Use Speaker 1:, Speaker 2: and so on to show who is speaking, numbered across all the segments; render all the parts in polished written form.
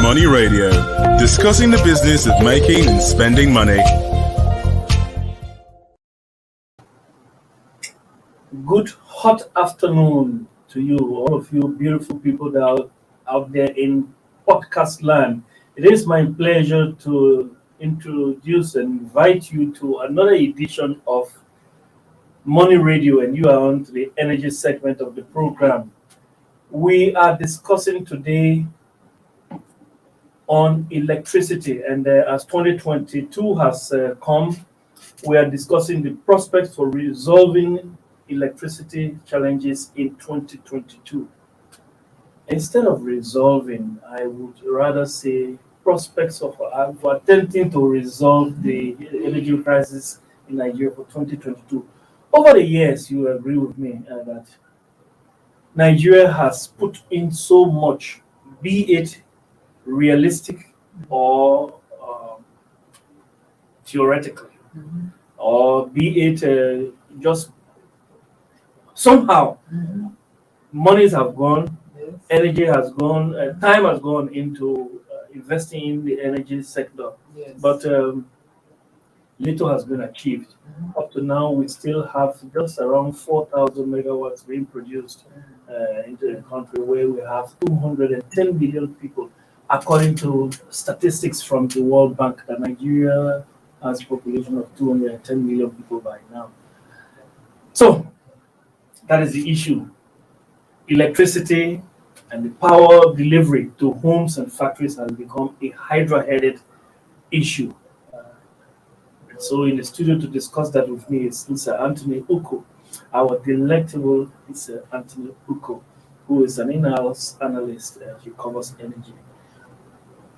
Speaker 1: Money Radio, discussing the business of making and spending money.
Speaker 2: Good hot afternoon to you, all of you beautiful people that are out there in podcast land. It is my pleasure to introduce and invite you to another edition of Money Radio, and you are on to the energy segment of the program. We are discussing today on electricity, and as 2022 has come, we are discussing the prospects for resolving electricity challenges in 2022. Instead of resolving, I would rather say prospects of attempting to resolve the energy crisis in Nigeria for 2022. Over the years, you agree with me that Nigeria has put in so much, be it realistic or theoretically, or be it just somehow. Monies have gone, energy has gone, time has gone into investing in the energy sector, but little has been achieved. Up to now, we still have just around 4,000 megawatts being produced into the country, where we have 210 million people, according to statistics from the World Bank, that Nigeria has a population of 210 million people by now. So that is the issue. Electricity and the power delivery to homes and factories has become a hydra-headed issue. So in the studio to discuss that with me is Mr. Anthony Uko, our delectable Mr. Anthony Uko, who is an in-house analyst. He covers energy.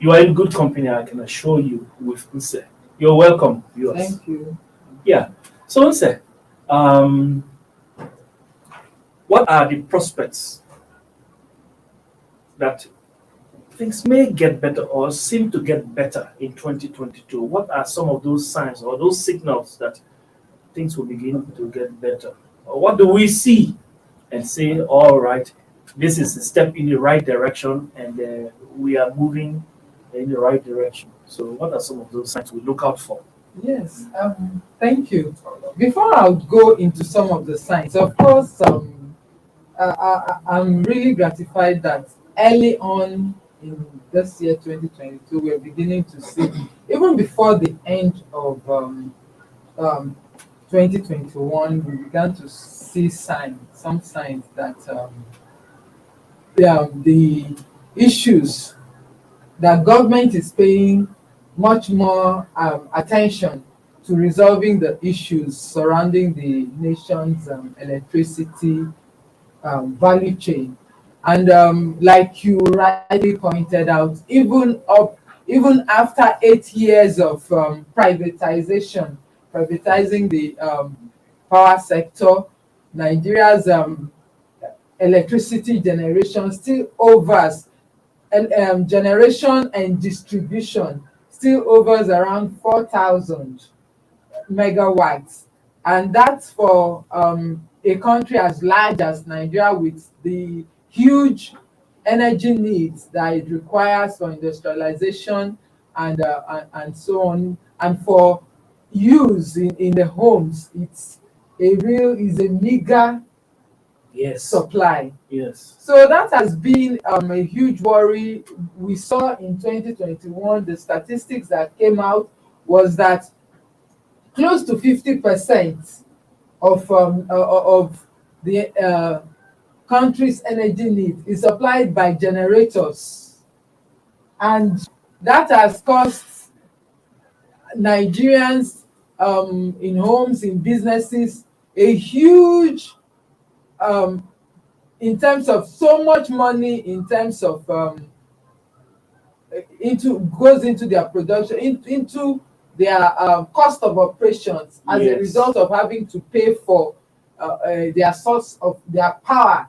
Speaker 2: You are in good company, I can assure you, with Mr. You're welcome, viewers.
Speaker 3: Thank you.
Speaker 2: Yeah. So Mr. What are the prospects that things may get better or seem to get better in 2022? What are some of those signs or those signals that things will begin to get better? Or what do we see and say, all right, this is a step in the right direction, and we are moving in the right direction? So what are some of those signs we look out for?
Speaker 3: Yes, thank you. Before I would go into some of the signs, of course, I'm really gratified that early on in this year, 2022, we're beginning to see, even before the end of 2021, we began to see some signs that the issues that government is paying much more attention to resolving the issues surrounding the nation's electricity value chain. And like you rightly pointed out, even after 8 years of privatizing the power sector, Nigeria's electricity generation still overs, and generation and distribution still overs around 4,000 megawatts, and that's for a country as large as Nigeria, with the huge energy needs that it requires for industrialization and so on, and for use in the homes. It's a meager supply.
Speaker 2: Yes.
Speaker 3: So that has been a huge worry. We saw in 2021, the statistics that came out was that close to 50% of the country's energy need is supplied by generators, and that has cost Nigerians in homes, in businesses, a huge in terms of so much money, in terms of goes into their production, into their cost of operations, as a result of having to pay for their source of their power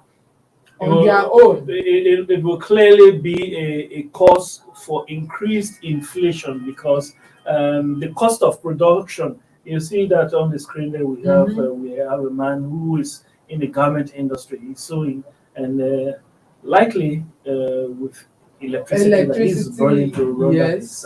Speaker 3: on their own.
Speaker 2: It will clearly be a cause for increased inflation, because the cost of production, you see that on the screen there, we have a man who is in the garment industry. He's sewing, and likely with electricity that he's burning to run
Speaker 3: yes,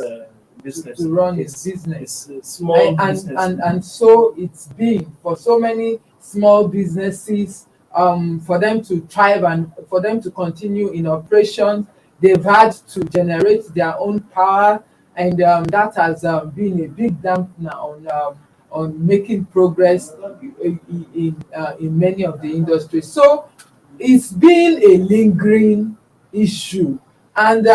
Speaker 2: his business.
Speaker 3: to run his business.
Speaker 2: It's a small
Speaker 3: and,
Speaker 2: business.
Speaker 3: and so it's been for so many small businesses, for them to thrive and for them to continue in operation, they've had to generate their own power, and that has been a big dampener on making progress in many of the industries. So it's been a lingering issue. And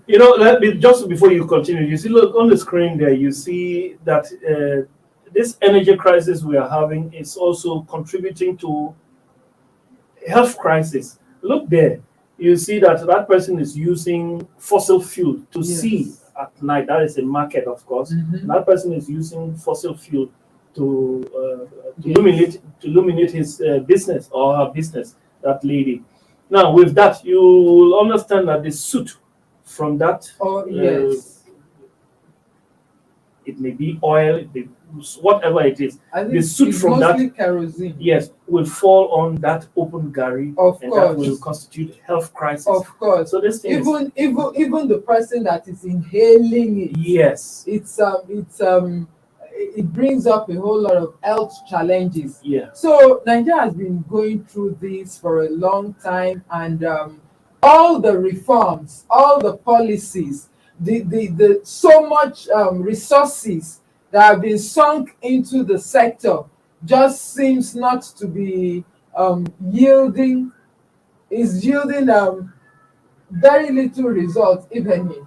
Speaker 2: let me, just before you continue, you see, look on the screen there, you see that this energy crisis we are having is also contributing to health crisis. Look there, you see that that person is using fossil fuel to
Speaker 3: Yes.
Speaker 2: see at night. That is a market, of course. That person is using fossil fuel to
Speaker 3: Yes.
Speaker 2: illuminate his business or her business. That lady. Now, with that, you will understand that the soot from that,
Speaker 3: oh yes,
Speaker 2: it may be oil, it may, whatever it is,
Speaker 3: I think
Speaker 2: the soot
Speaker 3: it's
Speaker 2: from that,
Speaker 3: mostly kerosene.
Speaker 2: yes, will fall on that open gari,
Speaker 3: Of
Speaker 2: and that
Speaker 3: course.
Speaker 2: will constitute health crisis.
Speaker 3: Of course.
Speaker 2: So this thing is,
Speaker 3: Even the person that is inhaling it,
Speaker 2: yes,
Speaker 3: it brings up a whole lot of health challenges.
Speaker 2: yeah,
Speaker 3: So Nigeria has been going through this for a long time, and all the reforms, all the policies, the so much resources that have been sunk into the sector just seems not to be yielding very little results, if any.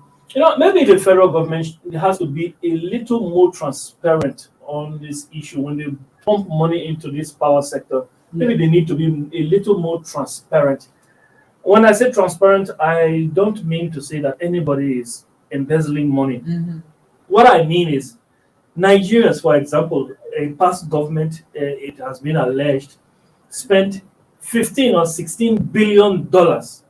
Speaker 2: maybe the federal government has to be a little more transparent on this issue when they pump money into this power sector. Maybe they need to be a little more transparent. When I say transparent, I don't mean to say that anybody is embezzling money. What I mean is, Nigerians, for example, a past government, it has been alleged, spent 15 or 16 billion dollars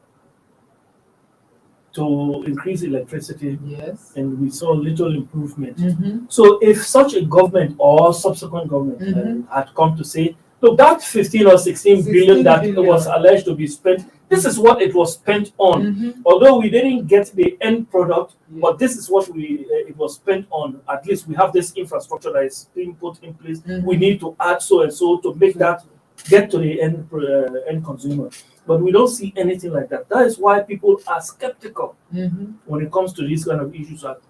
Speaker 2: to increase electricity,
Speaker 3: Yes.
Speaker 2: and we saw little improvement. So if such a government or subsequent government had come to say, look, that 15 or 16 billion that
Speaker 3: billion.
Speaker 2: was alleged to be spent, this is what it was spent on. Although we didn't get the end product, but this is what it was spent on. At least we have this infrastructure that is being put in place. We need to add so and so to make that get to the end consumer. But we don't see anything like that. That is why people are skeptical when it comes to these kind of issues. That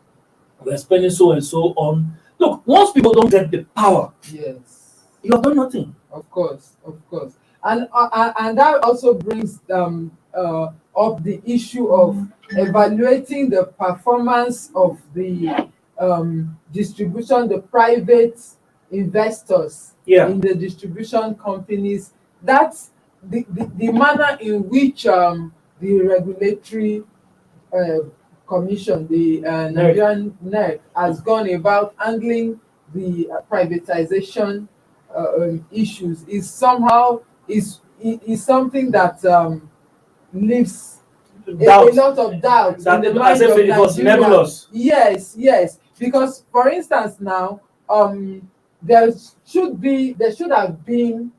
Speaker 2: we're spending so and so on. Look, once people don't get the power,
Speaker 3: Yes.
Speaker 2: you have done nothing.
Speaker 3: Of course. And that also brings up the issue of evaluating the performance of the distribution, the private investors in the distribution companies. That's the manner in which the regulatory commission, the Nigerian NERC, has gone about handling the privatization issues is somehow is something that leaves a lot of doubt in the mind of
Speaker 2: it was
Speaker 3: Nigeria.
Speaker 2: nebulous.
Speaker 3: Yes, because for instance now, there should have been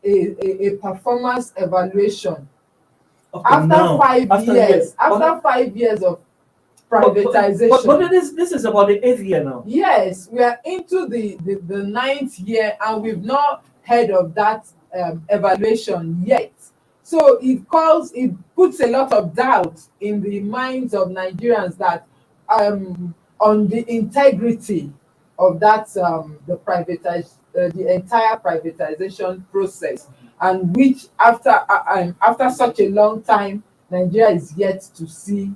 Speaker 3: a performance evaluation after 5 years. After 5 years of privatization.
Speaker 2: But this is about the 8th year now.
Speaker 3: Yes, we are into the 9th year, and we've not heard of that evaluation yet. So it puts a lot of doubt in the minds of Nigerians that on the integrity of that the entire privatization process, and which after such a long time, Nigeria is yet to see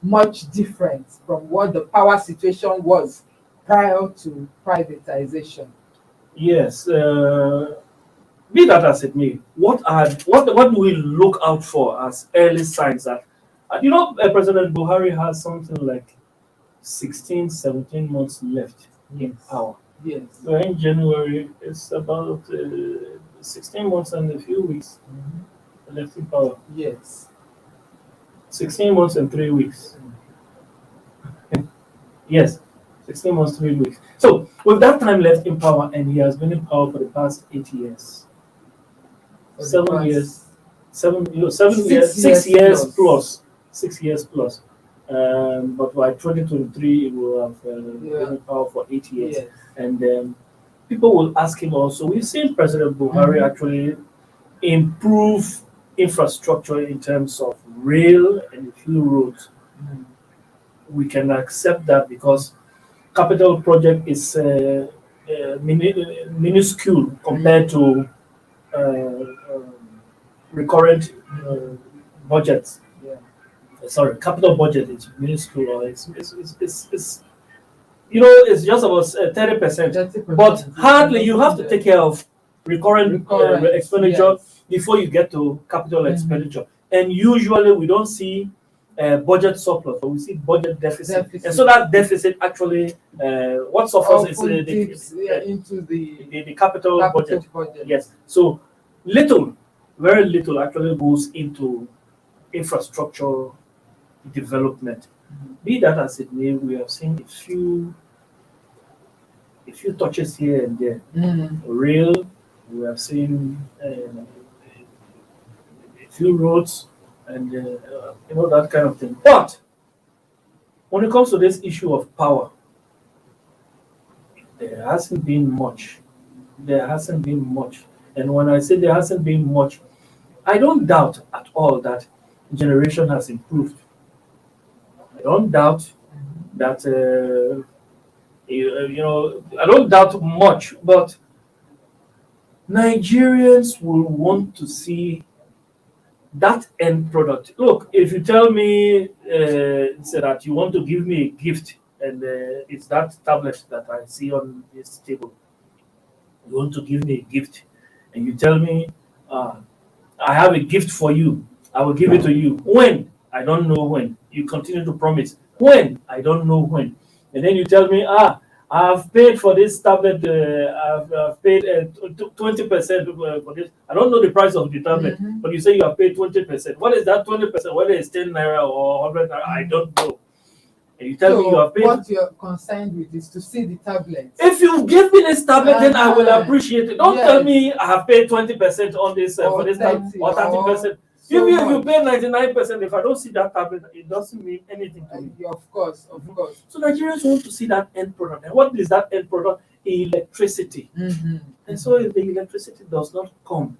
Speaker 3: much different from what the power situation was prior to privatization.
Speaker 2: Yes. Be that as it may, what do we look out for as early signs that President Buhari has something like 16, 17 months left in power?
Speaker 3: Yes.
Speaker 2: So in January, it's about 16 months and a few weeks left in power.
Speaker 3: Yes.
Speaker 2: 16 months and 3 weeks. Yes, 16 months, 3 weeks. So with that time left in power, and he has been in power for the past 8 years. 7 years. 7 years, 6 years plus. 6 years plus. But by 2023, it will have been in power for 8 years.
Speaker 3: Yes.
Speaker 2: And people will ask him also. We've seen President Buhari actually improve infrastructure in terms of rail and a few roads. We can accept that because capital project is minuscule compared to recurrent budgets.
Speaker 3: Yeah.
Speaker 2: Sorry, capital budget is minuscule, or it's it's just about 30%.
Speaker 3: 30%.
Speaker 2: But hardly you have to take care of recurrent expenditure before you get to capital expenditure. And usually we don't see budget surplus, but we see budget deficit. And so that deficit actually, what suffers is
Speaker 3: into
Speaker 2: the capital budget. Yes. So very little actually goes into infrastructure development. Be that as it may, we have seen a few touches here and there. Rail, we have seen a few roads, and that kind of thing. But when it comes to this issue of power, there hasn't been much. And when I say there hasn't been much, I don't doubt at all that generation has improved. I don't doubt that, I don't doubt much, but Nigerians will want to see that end product. Look, if you tell me that you want to give me a gift, and it's that tablet that I see on this table, you want to give me a gift, and you tell me, I have a gift for you, I will give it to you. When? I don't know when. You continue to promise. When? I don't know when. And then you tell me, I've paid for this tablet, I've paid 20% for this. I don't know the price of the tablet, but you say you have paid 20%. What is that 20%? Whether it's 10 naira or 100 naira, I don't know. And you tell me you have paid.
Speaker 3: What you're concerned with is to see the tablet.
Speaker 2: If you give me this tablet, then I will appreciate it. Don't tell me I have paid 20% on this for this tablet or 30%. Even if you pay 99%, if I don't see that tablet, it doesn't mean anything to me.
Speaker 3: Of course.
Speaker 2: So Nigerians want to see that end product. And what is that end product? Electricity. And so if the electricity does not come,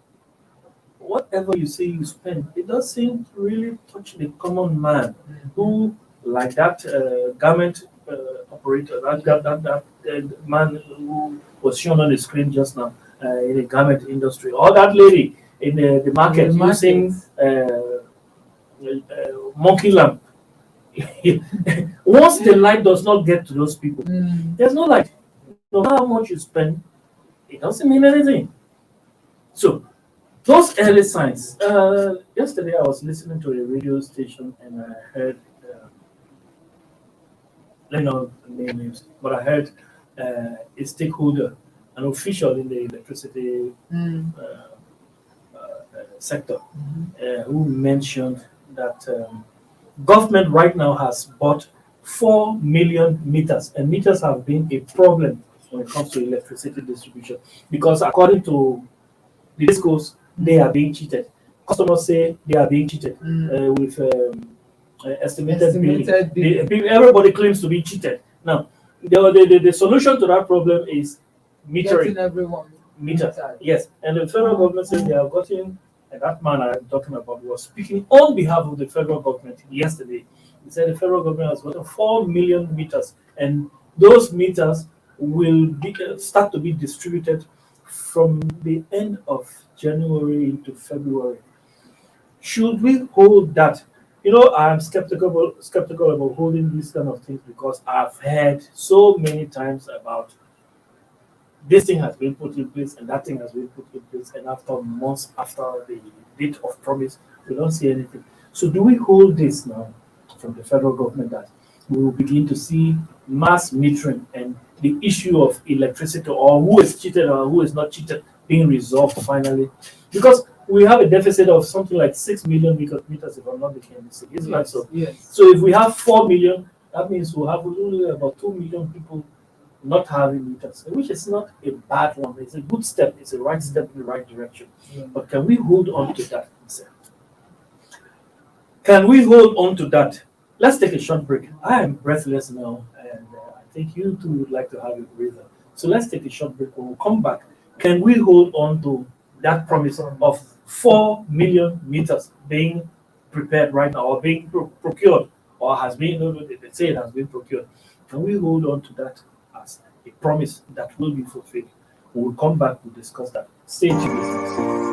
Speaker 2: whatever you say you spend, it doesn't really touch the common man who, like that garment operator, that man who was shown on the screen just now in the garment industry, or that lady in the market using monkey lamp. Once the light does not get to those people, there's no light. No matter how much you spend, it doesn't mean anything. So those early signs. Yesterday I was listening to a radio station and I heard, let me not name names, but I heard a stakeholder, an official in the electricity sector, who mentioned that government right now has bought 4 million meters, and meters have been a problem when it comes to electricity distribution, because according to the discourse, they are being cheated. Customers say they are being cheated with estimated billing. Everybody claims to be cheated. Now, the solution to that problem is metering.
Speaker 3: Getting everyone
Speaker 2: meter. Yes, and the federal government says they have gotten, and that man I'm talking about was speaking on behalf of the federal government yesterday. He said the federal government has gotten 4 million meters, and those meters will start to be distributed from the end of January into February. Should we hold that? I'm skeptical about holding these kind of things, because I've heard so many times about this thing has been put in place and that thing has been put in place, and after months after the date of promise, we don't see anything. So do we hold this now from the federal government that we will begin to see mass metering and the issue of electricity, or who is cheated or who is not cheated, being resolved finally? Because we have a deficit of something like 6 million meters, if I'm not mistaken. Isn't that so?
Speaker 3: Yes.
Speaker 2: So if we have 4 million, that means we'll have only about 2 million people not having meters, which is not a bad one. It's a good step. It's a right step in the right direction. But can we hold on to that? Can we hold on to that? Let's take a short break. I am breathless now, and I think you too would like to have a breather. So let's take a short break. When we come back, can we hold on to that promise of 4 million meters being prepared right now, or being procured, or has been, no, no, they say it has been procured? Can we hold on to that as a promise that will be fulfilled? We will come back to discuss that. Stay tuned.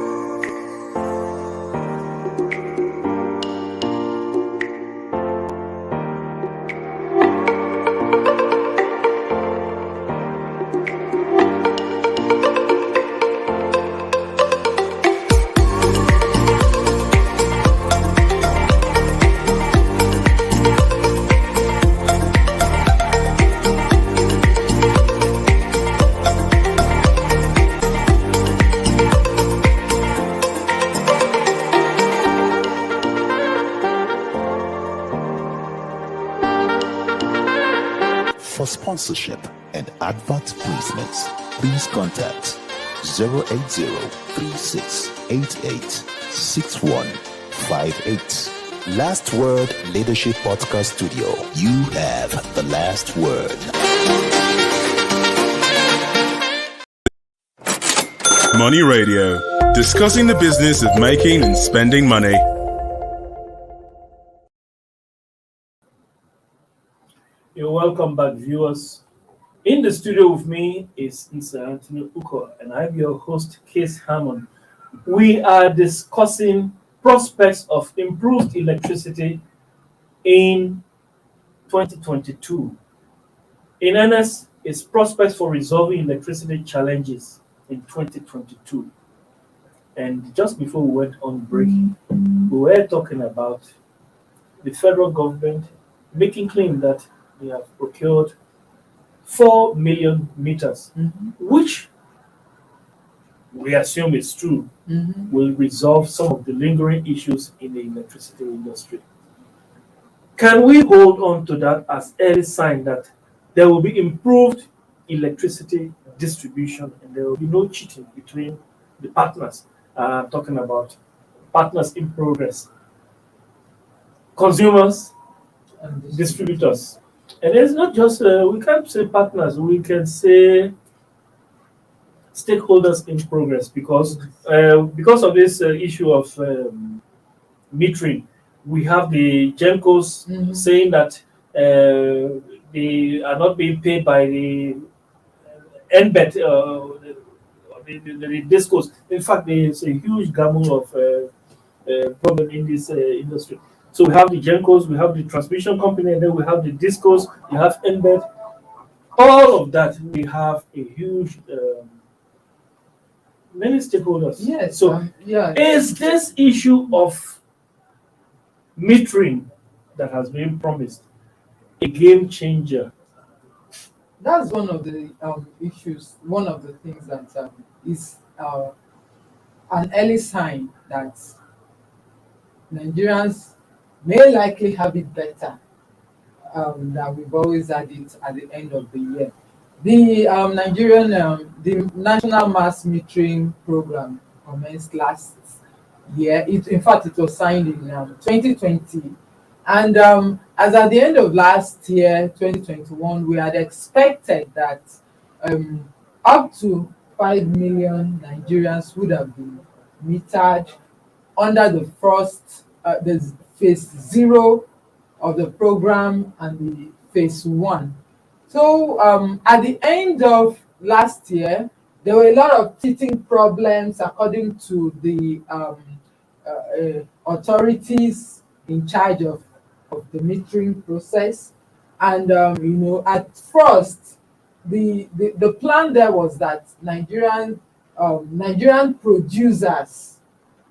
Speaker 4: For sponsorship and advert placements, please contact 080-3688-6158. Last Word Leadership Podcast Studio. You have the last word.
Speaker 1: Money Radio, discussing the business of making and spending money.
Speaker 2: You're welcome back, viewers. In the studio with me is Mr. Anthony Uko, and I'm your host, Case Hammond. We are discussing prospects of improved electricity in 2022. In earnest, it's prospects for resolving electricity challenges in 2022. And just before we went on break, we were talking about the federal government making claim that they have procured 4 million meters, which we assume is true, will resolve some of the lingering issues in the electricity industry. Can we hold on to that as early sign that there will be improved electricity distribution and there will be no cheating between the partners? I'm talking about partners in progress, consumers, and distributors. And it's not just, we can't say partners, we can say stakeholders in progress because of this issue of metering. We have the GENCOs saying that they are not being paid by the NBET, the discos. In fact, there's a huge gamble of problem in this industry. So we have the GENCOs, we have the transmission company, and then we have the discos, we have NBET. All of that, we have a huge, many stakeholders.
Speaker 3: Yes.
Speaker 2: So is this issue of metering that has been promised a game changer?
Speaker 3: That's one of the issues, one of the things that is an early sign that Nigerians may likely have it better than we've always had it at the end of the year. The the National Mass Metering Program commenced last year. In fact, it was signed in 2020. And as at the end of last year, 2021, we had expected that up to 5 million Nigerians would have been metered under the first, the phase 0 of the program and the phase 1. So at the end of last year, there were a lot of teething problems according to the authorities in charge of the metering process. And at first, the plan there was that Nigerian producers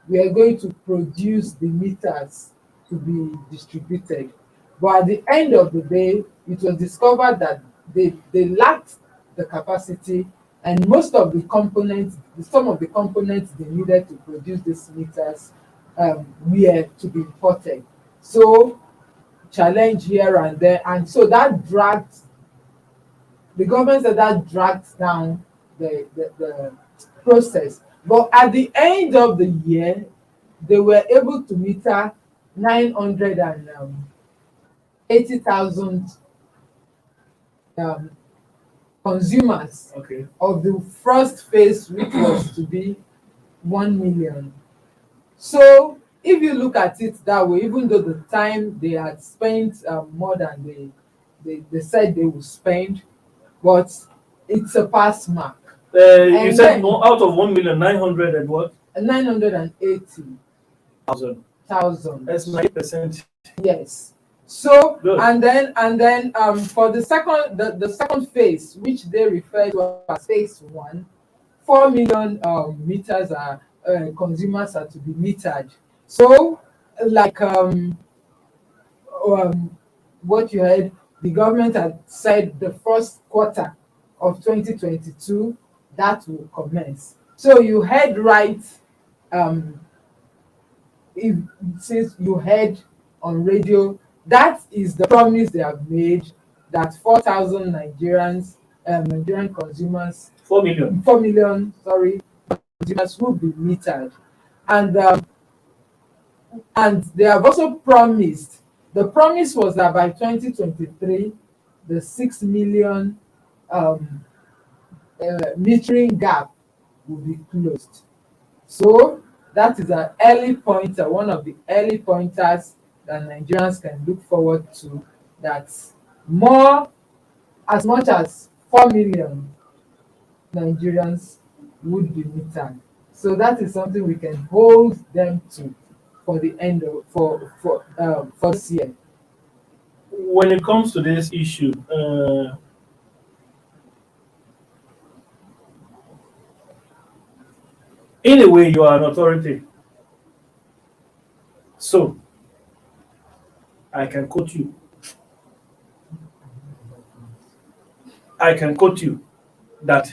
Speaker 3: were going to produce the meters to be distributed. But at the end of the day, it was discovered that they lacked the capacity, and most of the components, some of the components they needed to produce these meters were to be imported. So challenge here and there, and so that dragged, the government said that dragged down the process. But at the end of the year, they were able to meter 980,000 consumers
Speaker 2: Okay.
Speaker 3: of the first phase, which was to be 1 million. So if you look at it that way, even though the time they had spent more than they said they would spend, but it's a pass mark.
Speaker 2: You
Speaker 3: And
Speaker 2: said
Speaker 3: then-
Speaker 2: out of 1,900,000 and what?
Speaker 3: 980,000.
Speaker 2: That's 90%.
Speaker 3: Yes. So
Speaker 2: Good.
Speaker 3: and then for the second phase, which they refer to as phase 1, 4 million meters are consumers are to be metered. So like what you heard, the government had said the first quarter of 2022 that will commence. So you heard right. Since you heard on radio, that is the promise they have made, that 4,000 Nigerian consumers,
Speaker 2: 4 million.
Speaker 3: 4 million, sorry, consumers will be metered, and they have also promised. The promise was that by 2023, the 6 million metering gap will be closed. So that is an early pointer, one of the early pointers that Nigerians can look forward to, that as much as 4 million Nigerians would be metered. So that is something we can hold them to for the end of for this year.
Speaker 2: When it comes to this issue, in a way, you are an authority. So, I can quote you. That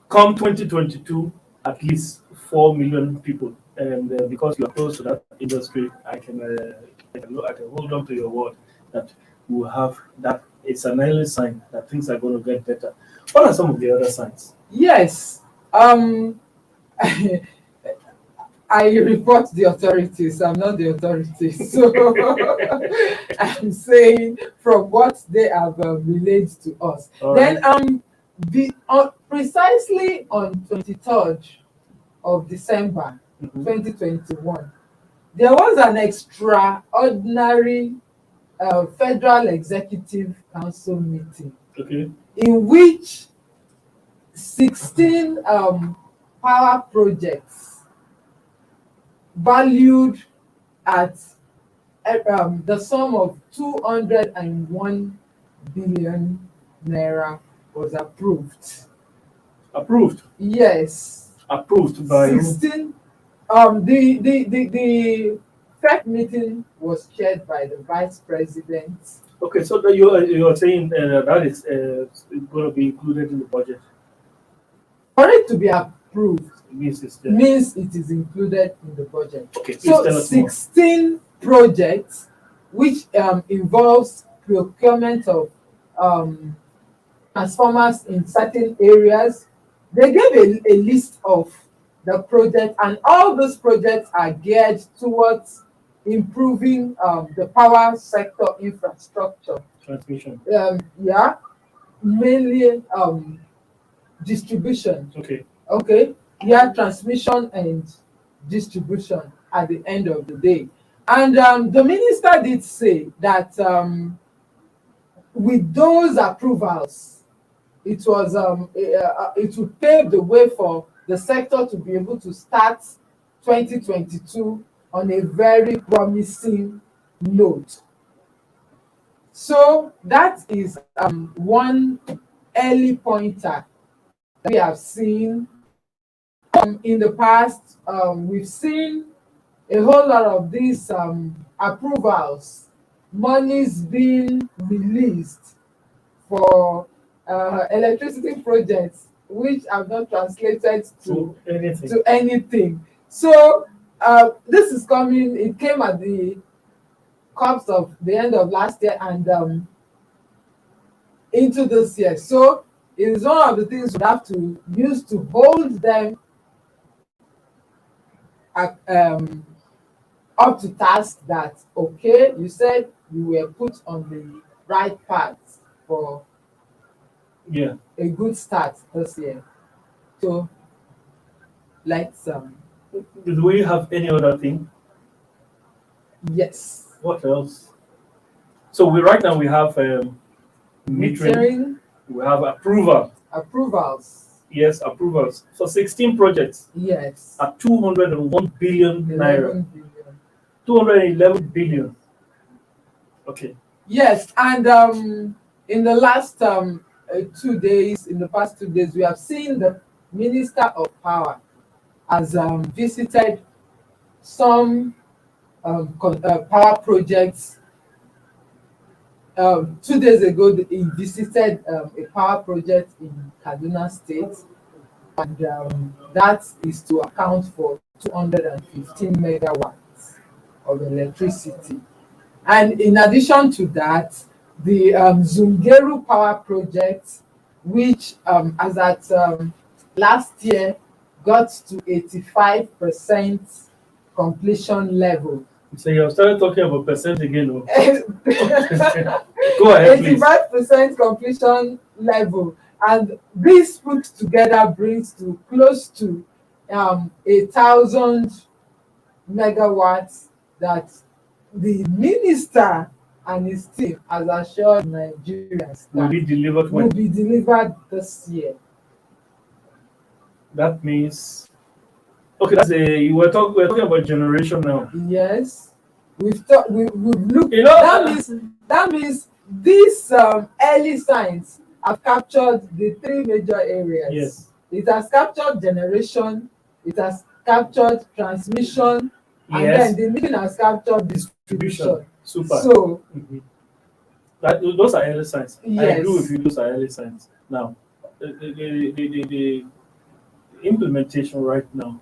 Speaker 2: come 2022, at least 4 million people. And because you are close to that industry, I can hold on to your word that we will have that. It's an early sign that things are going to get better. What are some of the other signs?
Speaker 3: Yes. I report the authorities. I'm not the authorities. So I'm saying from what they have relayed to us.
Speaker 2: All
Speaker 3: Then
Speaker 2: right.
Speaker 3: precisely on 23rd of December
Speaker 2: Mhm.
Speaker 3: 2021, there was an extraordinary Federal Executive Council meeting
Speaker 2: Okay.
Speaker 3: in which 16 power projects valued at the sum of 201 billion naira was approved.
Speaker 2: Approved.
Speaker 3: Yes.
Speaker 2: Approved by
Speaker 3: 16. The FEC meeting was chaired by the Vice President.
Speaker 2: Okay, so that you are saying that is going to be included in the budget.
Speaker 3: For it to be approved
Speaker 2: It means it's there.
Speaker 3: means it is included in the budget.
Speaker 2: Okay, please
Speaker 3: So
Speaker 2: tell us more.
Speaker 3: 16 projects, which involves procurement of transformers in certain areas. They gave a list of the projects, and all those projects are geared towards improving the power sector infrastructure.
Speaker 2: Transmission.
Speaker 3: Yeah, mainly distribution.
Speaker 2: Okay.
Speaker 3: Yeah, transmission and distribution at the end of the day. And the minister did say that with those approvals, it would pave the way for the sector to be able to start 2022 on a very promising note. So that is one early pointer that we have seen. In the past, we've seen a whole lot of these approvals, monies being released for electricity projects, which have not translated to anything. So this is coming. It came at the cusp of the end of last year and into this year. So it is one of the things we have to use to hold them up to task that, okay, you said you were put on the right path for
Speaker 2: Yeah.
Speaker 3: a good start this year. So let's
Speaker 2: Do we have any other thing?
Speaker 3: yes.
Speaker 2: What else? So we right now we have metering.
Speaker 3: Metering,
Speaker 2: We have approval.
Speaker 3: approvals,
Speaker 2: Yes, approvals for 16 projects
Speaker 3: yes.
Speaker 2: at 201 billion naira.
Speaker 3: 11 billion.
Speaker 2: 211 billion. Okay.
Speaker 3: Yes, and in the last 2 days, in the past 2 days, we have seen the Minister of Power has visited some power projects. 2 days ago, he visited a power project in Kaduna State, and that is to account for 215 megawatts of electricity. And in addition to that, the Zungeru Power Project, which as at last year got to 85% completion level.
Speaker 2: So you have started talking about percent again. Oh. Go ahead, please.
Speaker 3: 85% completion level, and this put together brings to close to 1,000 megawatts that the minister and his team has assured Nigerians
Speaker 2: Will
Speaker 3: that
Speaker 2: be delivered
Speaker 3: will
Speaker 2: when?
Speaker 3: be delivered this year.
Speaker 2: That means okay. We're talking about generation now.
Speaker 3: Yes, we've looked.
Speaker 2: You know,
Speaker 3: That means these early signs have captured the three major areas.
Speaker 2: Yes.
Speaker 3: It has captured generation, it has captured transmission, and
Speaker 2: Yes.
Speaker 3: then the meeting has captured distribution.
Speaker 2: Super.
Speaker 3: So
Speaker 2: Mhm. Those are early signs. I
Speaker 3: yes.
Speaker 2: agree with you. Those are early signs. Now, the implementation right now.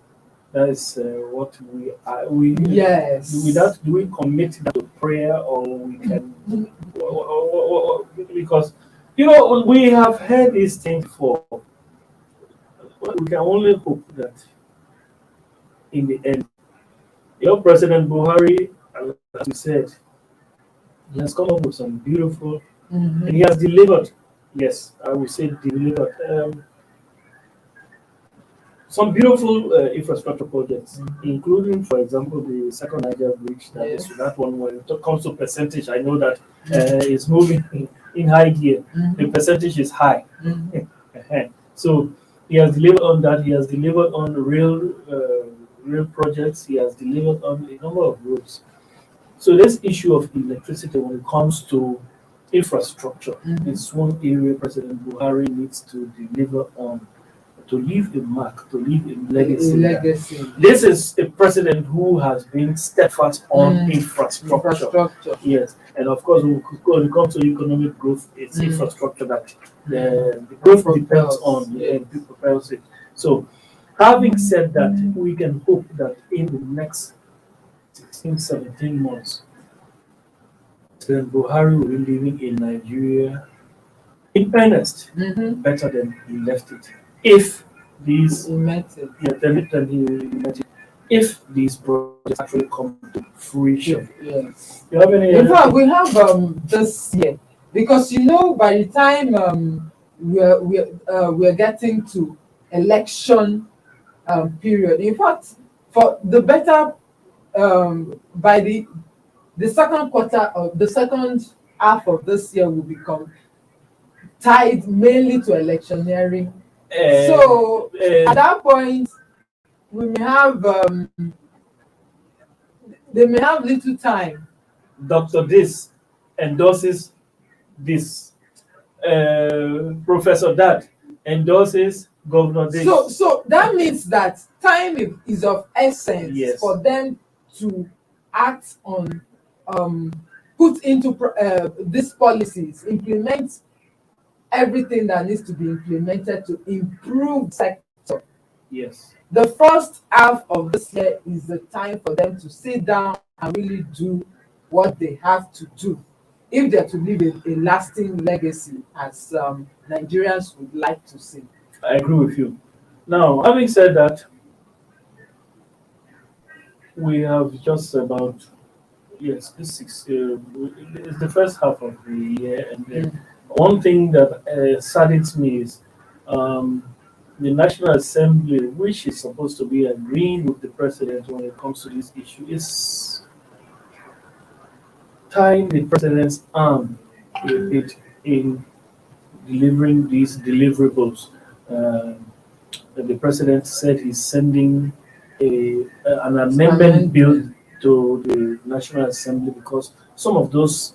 Speaker 2: That is what we
Speaker 3: Yes.
Speaker 2: Without do we commit that to prayer or we can because we have heard these things before. We can only hope that in the end, President Buhari, as you said, he has come up with some beautiful, and he has delivered. Yes, I will say delivered. Some beautiful infrastructure projects, including, for example, the second Niger bridge. That one, when it comes to percentage, I know that is moving in high gear. The percentage is high. So he has delivered on that. He has delivered on real projects. He has delivered on a number of roads. So this issue of electricity, when it comes to infrastructure, is one area President Buhari needs to deliver on, to leave a mark, to leave a legacy. This is a president who has been steadfast on infrastructure. Yes, and of course, when it comes to economic growth, it's infrastructure that the growth depends on, and people propels it. So, having said that, we can hope that in the next 16, 17 months, President Buhari will be living in Nigeria in earnest, better than he left it. If these if these projects actually come to fruition.
Speaker 3: Yes.
Speaker 2: You have any?
Speaker 3: In fact, we have this year, because by the time we're getting to election period. In fact, for the better by the second quarter of the second half of this year will become tied mainly to electioneering. So at that point, we may have they may have little time.
Speaker 2: Dr. This endorses this. Professor that endorses Governor this.
Speaker 3: So that means that time is of essence for them to act on put into these policies, implement everything that needs to be implemented to improve the sector.
Speaker 2: Yes.
Speaker 3: The first half of this year is the time for them to sit down and really do what they have to do if they're to leave a lasting legacy, as Nigerians would like to see.
Speaker 2: I agree with you. Now, having said that, We have just about, yes, this it's the first half of the year, and then one thing that saddens me is um, the National Assembly, which is supposed to be agreeing with the president when it comes to this issue, is tying the president's arm with it in delivering these deliverables. The president said he's sending an amendment bill to the National Assembly because some of those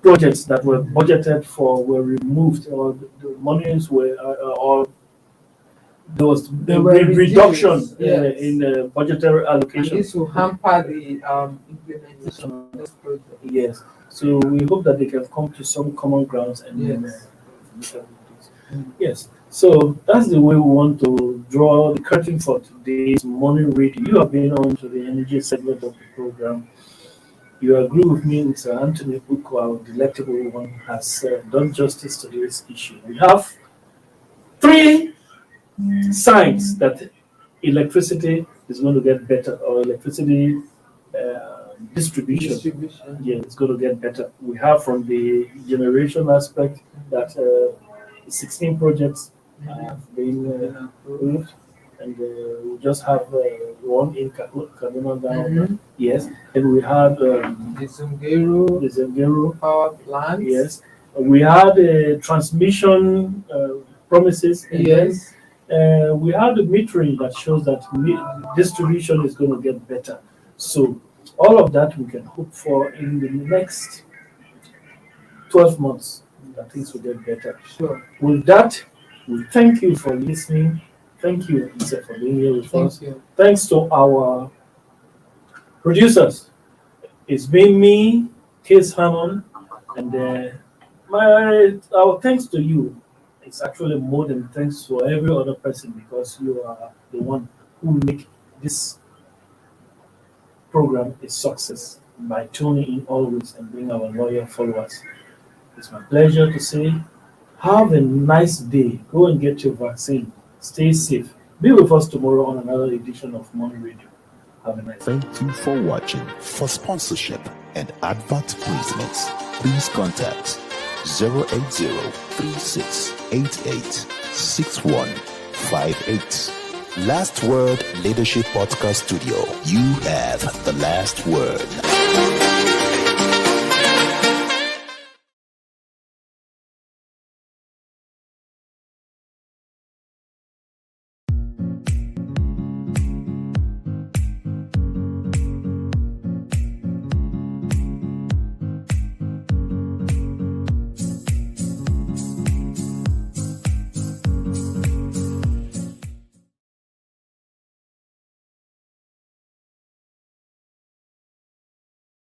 Speaker 2: projects that were budgeted for were removed, or the monies were, or there was
Speaker 3: They
Speaker 2: a
Speaker 3: were
Speaker 2: reduction
Speaker 3: reduced, yes.
Speaker 2: in the budgetary
Speaker 3: And
Speaker 2: allocation.
Speaker 3: this will hamper the implementation of this project.
Speaker 2: Yes. So we hope that they can come to some common grounds and then
Speaker 3: Yes.
Speaker 2: look at this. Yes. So that's the way we want to draw the curtain for today's morning reading. You have been on to the energy segment of the program. You agree with me, Mr. Anthony Buko, our delectable one, has done justice to this issue. We have 3 signs that electricity is going to get better, or electricity distribution. Yeah, it's going to get better. We have from the generation aspect that 16 projects have been approved, and we just have one in Kaduna now. Yes, and we had
Speaker 3: The
Speaker 2: the Zengero
Speaker 3: power plant.
Speaker 2: Yes, we had transmission promises. And
Speaker 3: Yes.
Speaker 2: we had the metering that shows that distribution is going to get better. So all of that we can hope for in the next 12 months that things will get better.
Speaker 3: Sure.
Speaker 2: With that, we thank you for listening. Thank you, Lisa, for being here with us.
Speaker 3: Thank you.
Speaker 2: Thanks to our producers. It's been me, Case Hammond, and our thanks to you. It's actually more than thanks to every other person, because you are the one who make this program a success by tuning in always and being our loyal followers. It's my pleasure to say, have a nice day. Go and get your vaccine. Stay safe. Be with us tomorrow on another edition of Morning Radio. Have a nice day.
Speaker 4: Thank you for watching. For sponsorship and advert placements, please contact 080-3688-6158. Last Word Leadership Podcast Studio. You have the last word.